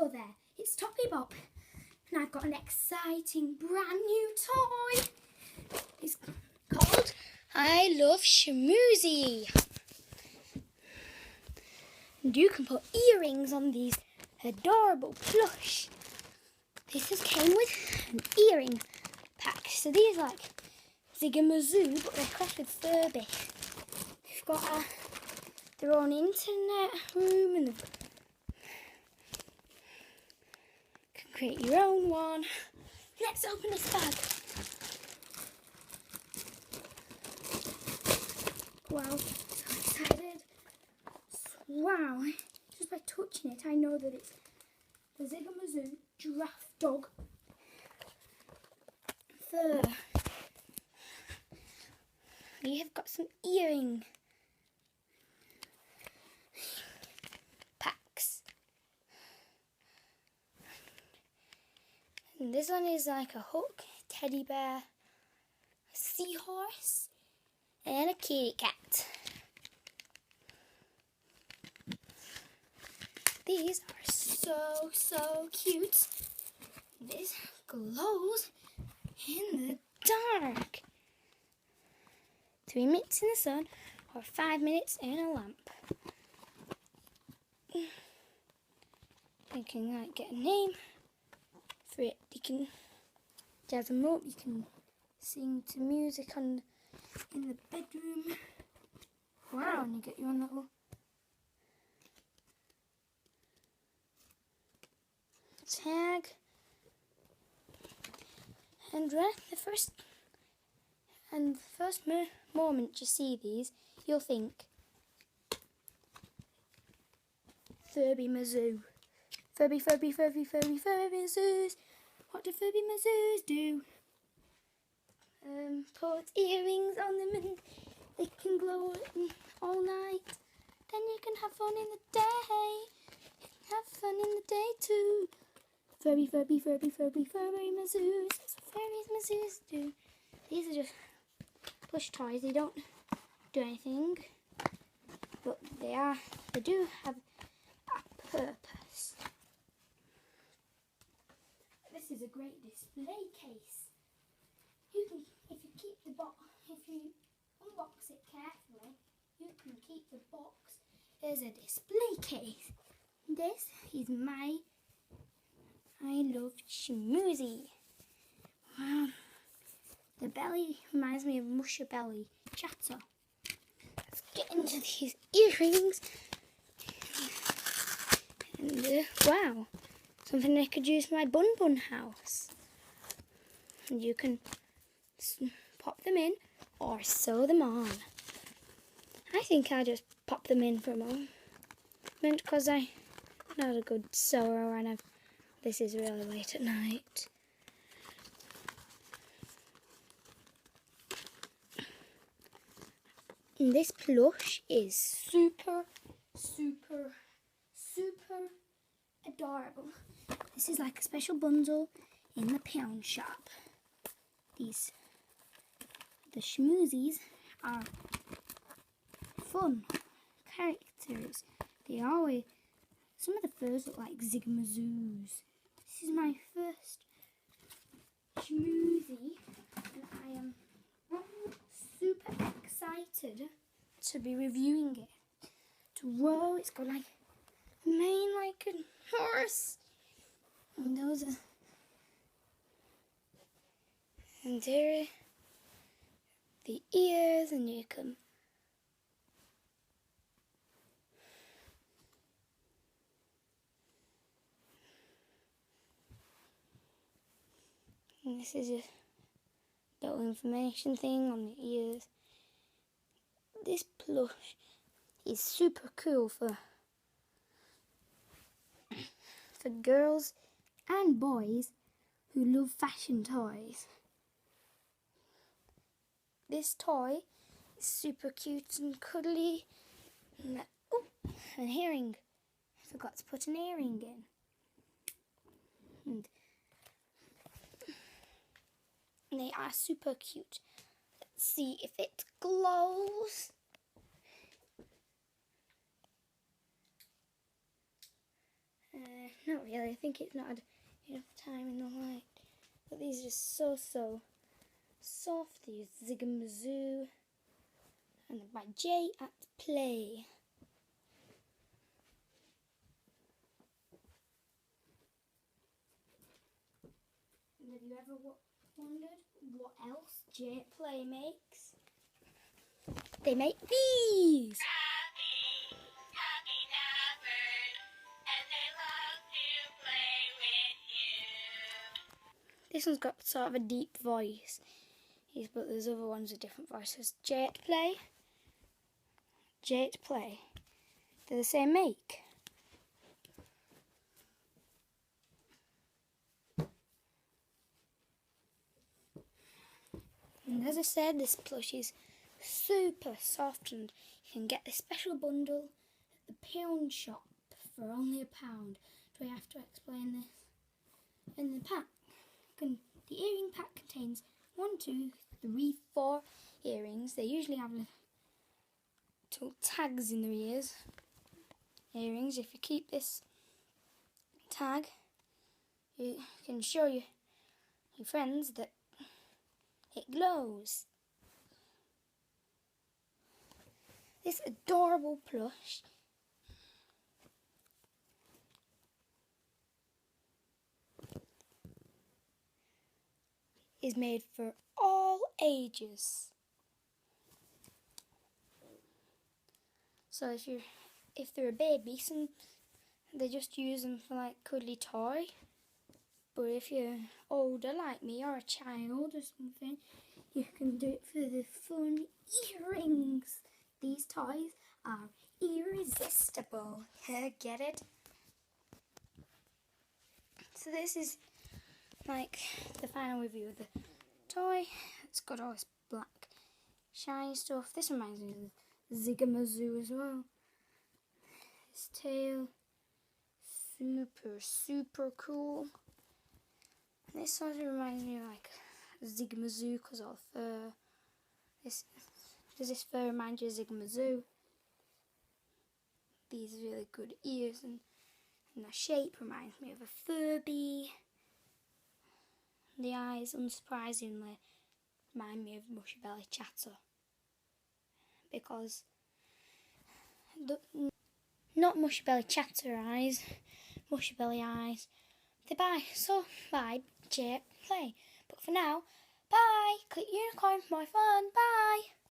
Hello there, it's Toppy Bop, and I've got an exciting brand new toy. It's called I Love Shmoozee. And you can put earrings on these adorable plush. This just came with an earring pack. So these are like Shmoozee, but they're crossed with Furby. They've got their own internet room, and they've create your own one. Let's open this bag. Wow, so excited. Wow, just by touching it, I know that it's the Shmoozee giraffe dog fur. We have got some earring packs. And this one is like a hook, teddy bear, a seahorse, and a kitty cat. These are so cute. This glows in the dark. 3 minutes in the sun or 5 minutes in a lamp. You can get a name for it. You can jazz them up. You can sing to music in the bedroom. Wow, and you get your own little tag. And the first moment you see these, you'll think Furby Mazoo. Furby Mazoos. What do Furby Mazoos do? Put earrings on them and they can glow all night. Then you can have fun in the day. You can have fun in the day too. Furby Mazoos. That's what Furby Mazoos do. These are just plush toys. They don't do anything, but they do have a purpose. This is a great display case. You can, if you unbox it carefully, you can keep the box as a display case. This is my I Love Shmoozee. Wow. The belly reminds me of Musha Belly Chatter. Let's get into these earrings. And wow, something I could use for my bun house. And you can pop them in or sew them on. I think I'll just pop them in for a moment because I'm not a good sewer and this is really late at night. And this plush is super adorable. This is like a special bundle in the pound shop. The Shmoozees are fun characters. Some of the furs look like Shmoozees. This is my first Shmoozee, and I am super excited to be reviewing it. Whoa, it's got like a mane like a horse, and there are the ears, and you can this is a little information thing on the ears. This plush is super cool for girls and boys who love fashion toys. This toy is super cute and cuddly. And an earring. I forgot to put an earring in. And they are super cute. Let's see if it glows. Not really. I think it's not had enough time in the light. But these are just so soft. These Shmoozee. And they're by J at Play. And have you ever wondered what else J at Play makes? They make these! This one's got sort of a deep voice, but there's other ones with different voices. J at Play. They're the same make. And as I said, this plush is super soft, and you can get this special bundle at the pound shop for only £1. Do I have to explain this? In the pack, the earring pack contains 1, 2, 3, 4 earrings. They usually have little tags in their earrings. If you keep this tag, you can show your friends that it glows. This adorable plush is made for all ages. So if they're a baby, they just use them for like cuddly toy. But if you're older like me or a child or something, you can do it for the fun earrings. These toys are irresistible. Get it? So this is like the final review of the toy. It's got all this black shiny stuff. This reminds me of Shmoozee as well. This tail, super cool. This sort of reminds me of like Shmoozee because of fur. Does this fur remind you of Shmoozee? These really good ears, and the shape reminds me of a Furby. The eyes, unsurprisingly, remind me of Mushy Belly Chatter. Because, not Mushy Belly Chatter eyes, Mushy Belly eyes. They're by J at Play. But for now, bye! Click unicorn for more fun, bye!